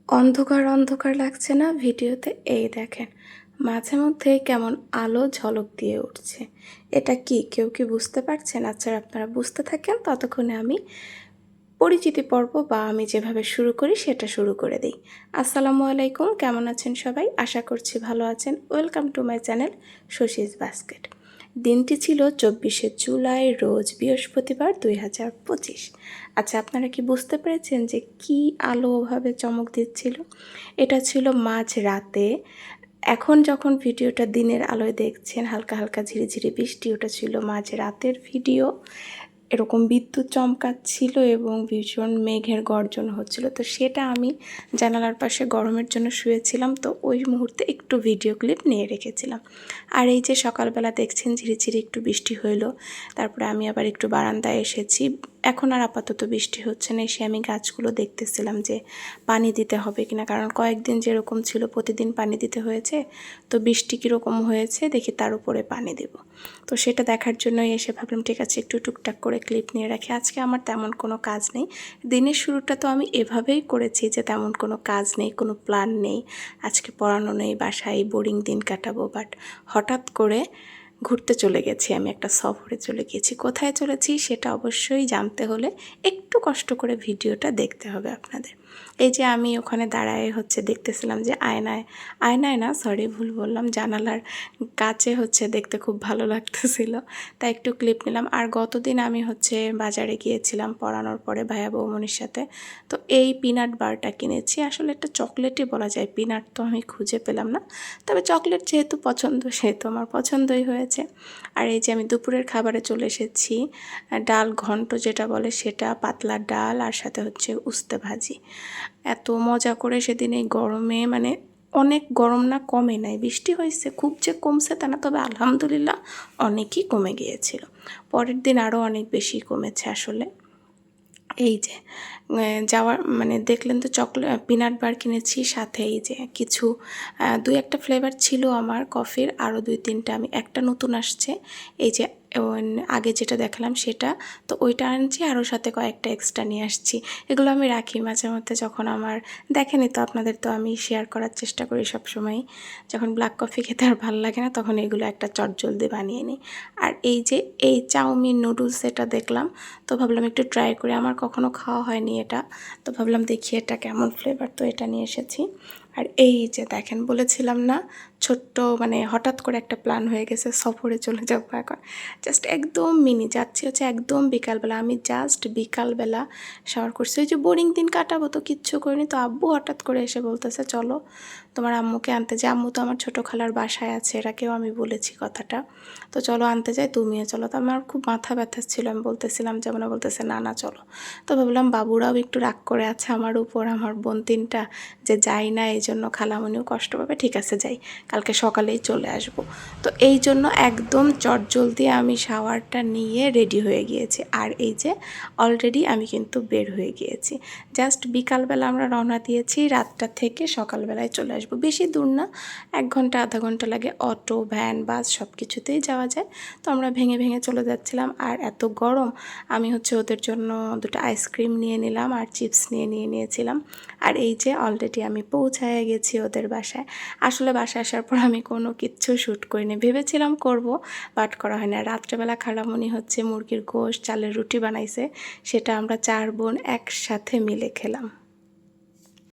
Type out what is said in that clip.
অন্ধকার অন্ধকার লাগছে না ভিডিওতে? এই দেখেন, মাঝে মধ্যেই কেমন আলো ঝলক দিয়ে উঠছে। এটা কি কেউ কি বুঝতে পারছেন? আচ্ছা, আপনারা বুঝতে থাকেন, ততক্ষণে আমি পরিচিতি পর্ব বা আমি যেভাবে শুরু করি সেটা শুরু করে দিই। আসসালামু আলাইকুম, কেমন আছেন সবাই? আশা করছি ভালো আছেন। Welcome to my channel Shashi's basket. দিনটি ছিল 24শে জুলাই, রোজ বৃহস্পতিবার, 2025। আচ্ছা, আপনারা কি বুঝতে পেরেছেন যে কি আলো ওভাবে চমক দিচ্ছিল? এটা ছিল মাঝ রাতে। এখন যখন ভিডিওটা দিনের আলোয় দেখছেন, হালকা হালকা ঝিরিঝিরি বৃষ্টি, ওটা ছিল মাঝ রাতের ভিডিও। এরকম বিদ্যুৎ চমকাচ্ছিল এবং ভীষণ মেঘের গর্জন হচ্ছিল। তো সেটা আমি জানালার পাশে গরমের জন্য শুয়েছিলাম, তো ওই মুহূর্তে একটু ভিডিও ক্লিপ নিয়ে রেখেছিলাম। আর এই যে সকালবেলা দেখছেন ঝিরিঝিরি একটু বৃষ্টি হইলো, তারপরে আমি আবার একটু বারান্দায় এসেছি। এখন আর আপাতত বৃষ্টি হচ্ছে না, এসে আমি গাছগুলো দেখতেছিলাম যে পানি দিতে হবে কিনা, কারণ কয়েকদিন যেরকম ছিল প্রতিদিন পানি দিতে হয়েছে, তো বৃষ্টি কীরকম হয়েছে দেখি তার উপরে পানি দেব। তো সেটা দেখার জন্যই এসে ভাবলাম ঠিক আছে একটু টুকটাক করে ক্লিপ নিয়ে রাখি। আজকে আমার তেমন কোনো কাজ নেই। দিনের শুরুটা তো আমি এভাবেই করেছি যে তেমন কোনো কাজ নেই, কোনো প্ল্যান নেই, আজকে পড়ানো নেই, বাসায় বোরিং দিন কাটাবো। বাট হঠাৎ করে ঘুরতে চলে গেছি, আমি একটা সফরে চলে গিয়েছি। কোথায় চলেছি সেটা অবশ্যই জানতে হলে একটু কষ্ট করে ভিডিওটা দেখতে হবে আপনাদের। এই যে আমি ওখানে দাঁড়ায় দেখতেছিলাম যে আয়নায় না, সরি ভুল বললাম, জানালার কাছে দেখতে খুব ভালো লাগতেছিল, তাই একটু ক্লিপ নিলাম। আর গতদিন আমি বাজারে গিয়েছিলাম পড়ানোর পরে ভাইয়া বৌমনির সাথে। তো এই পিনাট বারটা কিনেছি, আসলে একটা চকলেটই বলা যায়, পিনাট তো আমি খুঁজে পেলাম না, তবে চকলেট যেহেতু পছন্দ সেহেতু আমার পছন্দই হয়েছে। আর এই যে আমি দুপুরের খাবারে চলে এসেছি, ডাল ঘন্ট যেটা বলে সেটা, পাতলা ডাল, আর সাথে উস্তে ভাজি। এত মজা করে সেদিন এই গরমে, মানে অনেক গরম না, কমে নাই, বৃষ্টি হয়েছে, খুব যে কমছে তা না, তবে আলহামদুলিল্লাহ অনেকই কমে গিয়েছিল। পরের দিন আরও অনেক বেশি কমেছে আসলে। এই যে যাওয়ার মানে দেখলেন তো, পিনাট বার কিনেছি, সাথে এই যে কিছু 2-1টা ফ্লেভার ছিল আমার কফির, আরও 2-3টা আমি, একটা নতুন আসছে এই যে আগে যেটা দেখালাম সেটা, তো ওইটা আনছি, আরও সাথে কয়েকটা এক্সট্রা নিয়ে আসছি। এগুলো আমি রাখি মাঝে মধ্যে, যখন আমার দেখেনি তো আপনাদের তো আমি শেয়ার করার চেষ্টা করি সবসময়, যখন ব্ল্যাক কফি খেতে আর ভালো লাগে না তখন এগুলো একটা চটজলদি বানিয়ে নিই। আর এই যে এই চাউমিন নুডলস এটা দেখলাম, তো ভাবলাম একটু ট্রাই করি, আমার কখনো খাওয়া হয়নি এটা, তো ভাবলাম দেখি এটা কেমন ফ্লেভার, তো এটা নিয়ে এসেছি। আর এই যে দেখেন, বলেছিলাম না ছোট্ট, মানে হঠাৎ করে একটা প্ল্যান হয়ে গেছে, সফরে চলে যাবো এখন। জাস্ট একদম মিনি যাচ্ছি একদম বিকালবেলা, আমি জাস্ট বিকালবেলা শাওয়ার করছি, ওই যে বোরিং দিন কাটাবো তো কিচ্ছু করিনি। তো আব্বু হঠাৎ করে এসে বলতেছে চলো তোমার আম্মুকে আনতে যাই। আম্মু তো আমার ছোটো খালার বাসায় আছে, এরাকেও আমি বলেছি কথাটা, তো চলো আনতে যাই, তুমিও চলো। তো আমার খুব মাথা ব্যথা ছিল, আমি বলতেছিলাম যেমন, বলতেছে না না চলো। তো ভাবলাম বাবুরাও একটু রাগ করে আছে আমার উপর, আমার বোন 3টা, যে যাই না, এই জন্য খালামণিও কষ্ট পাবে, ঠিক আছে যাই, কালকে সকালেই চলে আসব। তো এই জন্য একদম চটজলদি আমি শাওয়ারটা নিয়ে রেডি হয়ে গিয়েছি। আর এই যে অলরেডি আমি কিন্তু বের হয়ে গিয়েছি, জাস্ট বিকালবেলা আমরা রওনা দিয়েছি, রাতটা থেকে সকালবেলায় চলে আসবো। বেশি দূর না, 1 ঘন্টা আধা ঘন্টা লাগে, অটো ভ্যান বাস সব কিছুতেই যাওয়া যায়। তো আমরা ভেঙে ভেঙে চলে যাচ্ছিলাম, আর এত গরম, আমি ওদের জন্য 2টা আইসক্রিম নিয়ে নিলাম আর চিপস নিয়েছিলাম। আর এই যে অলরেডি আমি পৌঁছায় গেছি ওদের বাসায়। আসলে বাসায় আসার পর আমি কোনো কিচ্ছু শ্যুট করিনি, ভেবেছিলাম করব, বাট করা হয় না। রাত্রেবেলা খালামণি মুরগির গোশত চালের রুটি বানাইছে, সেটা আমরা 4 বোন একসাথে মিলে খেলাম।